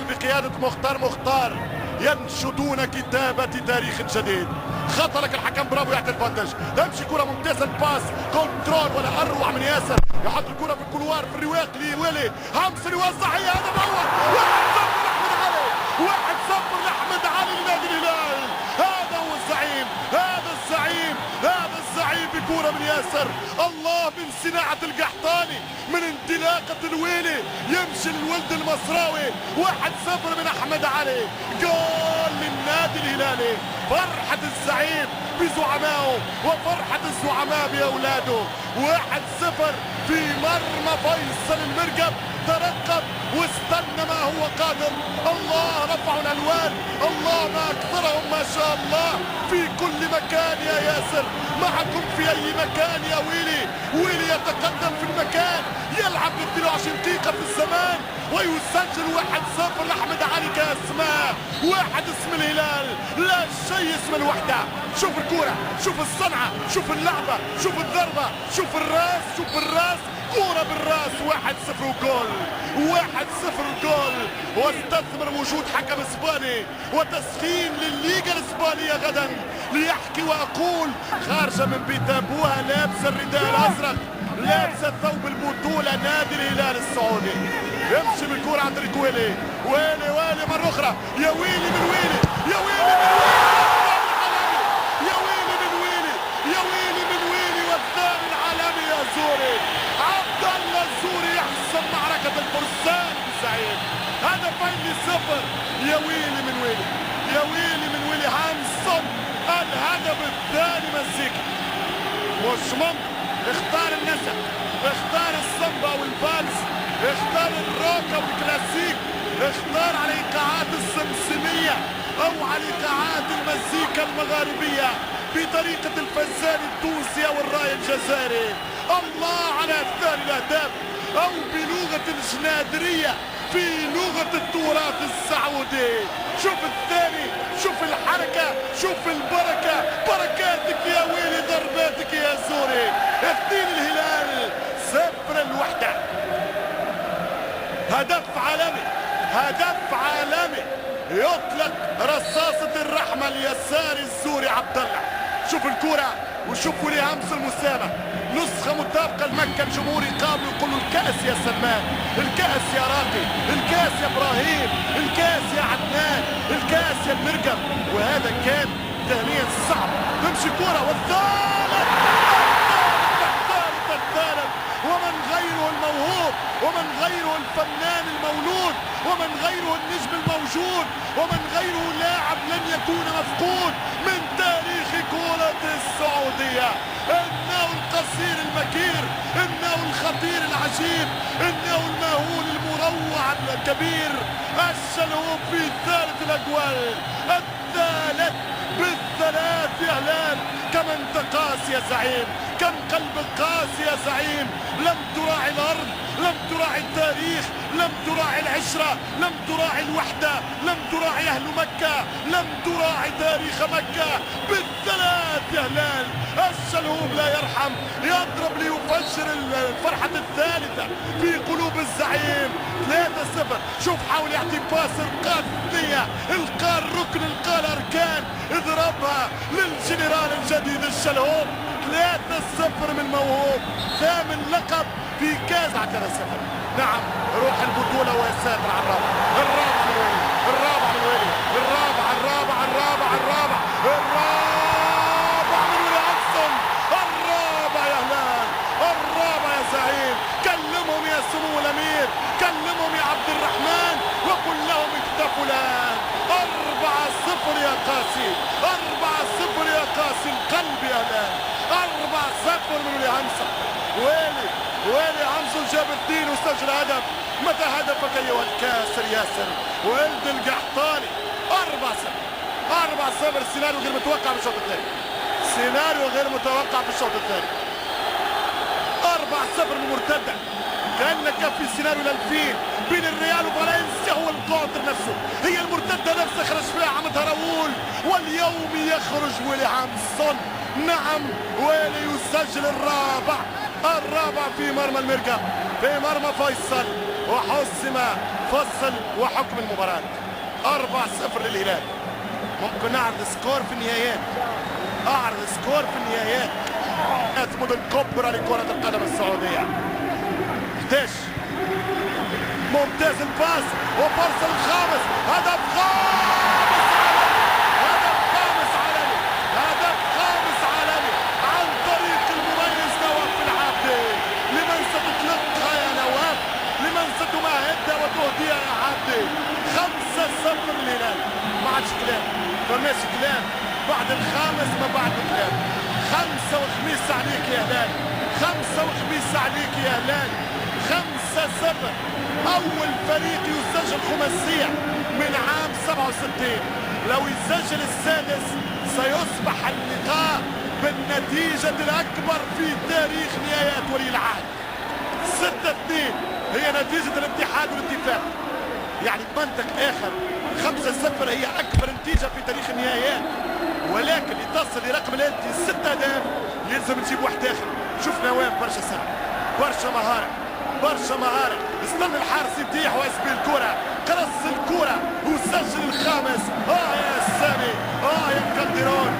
بقيادة مختار ينشدون كتابة تاريخ جديد. خطرك الحكم برافو يعطي الفانتج. تمشي كرة ممتازة الباس كنترول ولا اروع من ياسر يحط الكرة في الكولوار في الرواق لويلي همسن يوزع هي هذا الاول 1-0 لاحمد علي لنادي الهلال. هذا هو الزعيم هذا الزعيم بكرة من ياسر الله من صناعة القحطاني من انطلاقة الويلي يمشي الولد المصراوي 1-0 من احمد علي جول للنادي الهلالي. فرحة الزعيم بزعمائه وفرحة الزعماء بأولاده 1-0 في مرمى فيصل المرقب ترقب واستنى ما هو قادر. الله رفعوا الالوان الله ما اكثرهم ما شاء الله في كل مكان يا ياسر معكم في اي مكان يا ويلي يتقدم في المكان يلعب ب 22 دقيقة في الزمان ويسجل 1-0 لاحمد علي كاسماء. واحد اسم الهلال لا شيء اسم الوحدة. شوف الكرة شوف الصنعة شوف اللعبة شوف الضربة شوف الراس كرة بالراس 1-0 وجول 1-0 جول. واستثمر وجود حكم اسباني وتسخين للليغا الاسبانية غدا ليحكي واقول خارجة من بيت ابوها لابسة الرداء الازرق لابسة ثوب البطولة نادي الهلال السعودي. يمشي بالكرة عند ويلي مرة اخرى يا ويلي من ويلي يا ويلي من ويلي والثاني العالمي يا زوري عبد الله الزوري يحسم معركة الفرسان بالزعيم. هدفين ل0 يا ويلي من ويلي هانسون الهدف الثاني مزيكا مش ممكن. اختار النسق اختار الصمبا والفالس اختار الروكا والكلاسيك اختار على ايقاعات السمسمية او على ايقاعات المزيكا المغاربية بطريقة الفزان التونسي او الراي الجزائري. الله على الثاني الاهداف او بلغة الجنادرية في لغة التراث السعودي. شوف الثاني شوف الحركة شوف البركة بركاتك يا ويلي ضرباتك يا زوري. 2 الهلال 0 الوحدة. هدف عالمي يطلق رصاصة الرحمة اليسار الزوري عبد الله. شوف الكرة وشوف ولي همس المسامة نسخة مطابقة لمكة. الجمهور يقابل يقولوا الكأس يا سلمان الكأس يا راقي الكأس يا ابراهيم الكأس يا عدنان الكأس يا المرقم. وهذا كان تهنئة صعب. تمشي كرة والثالث ومن غيره الموهوب ومن غيره الفنان المولود ومن غيره النجم الموجود ومن غيره لاعب لن يكون مفقود من تاريخ كرة السعودية. انه القصير المكير انه الخطير العجيب انه المهول المروع الكبير الشلهوب في ثالث الاجوال الثالث بالثلاث يا هلال. كم انت قاسي يا زعيم كم قلبك قاسي يا زعيم. لم تراعي الارض لم تراعي التاريخ لم تراعي العشرة لم تراعي الوحدة لم تراعي اهل مكة لم تراعي تاريخ مكة بالثلاث يا هلال. الشلهوب لا يرحم يضرب ليفجر الفرحة الثالثة في قلوب الزعيم 3-0. شوف حاول يعطي باس القاء الثنية القاء الركن القاء الاركان اضربها للجنرال الجديد الشلهوب 3-0 من موهوب ثامن لقب في كاس 3-0. نعم روح البطولة ويساتر على الرابع من ويلي الرابع من ويلي هانسون الرابع يا هلال الرابع يا زعيم. كلمهم يا سمو الامير كلمهم يا عبد الرحمن وقل لهم اكتفوا الان 4-0 يا قاسي 4-0 يا قاسي القلب يا هلال 4-0 من ويلي هانسون. ويلي هانسون جاب 2 وسجل هدف. متى هدفك ايها الكاسر ياسر ولد القحطاني 4-0 سيناريو غير متوقع في الشوط الثاني سيناريو غير متوقع في الشوط الثاني 4-0 من مرتدة كأنك في سيناريو الألفين بين الريال وفالنسيا. هو الكونتر نفسه هي المرتدة نفسها خرج فيها عمدها راؤول واليوم يخرج ويلي هانسون. نعم ويلي يسجل الرابع في مرمى المرقة في مرمى فيصل وحسم فصل وحكم المباراة. 4-0 للهلال. ممكن نعرض سكور في النهايات، اعرض سكور في النهايات. مدن كبرى لكرة القدم السعودية. 11 ممتاز الباس وفرصة الخامس. هدف خامس عالمي، هدف خامس عالمي عن طريق المميز نواف العابدي. لمن ستطلقها يا نواف؟ لمن ستمهدها وتهديها يا عابدي؟ 5-0 للهلال. ما عادش كلام، فماش كلام بعد الخامس، ما بعد كلام. 5 وخميس عليك يا هلال، 5 وخميس عليك يا هلال. 5-0. أول فريق يسجل خماسية من عام 67. لو يسجل السادس سيصبح اللقاء بالنتيجة الأكبر في تاريخ نهايات ولي العهد. 6-2 هي نتيجة الاتحاد والاتفاق. يعني بمنطق آخر 5-0 هي أكبر نتيجة في تاريخ النهايات، ولكن لتصل لرقم الهدف 6 أهداف يلزم تجيب واحد آخر. شوف نواف برشا سرعة، برشا مهارة، برشا مهارة. استنى الحارس يتيح ويسبي الكرة، قرص الكرة وسجل الخامس. يا سامي، يا قدرون.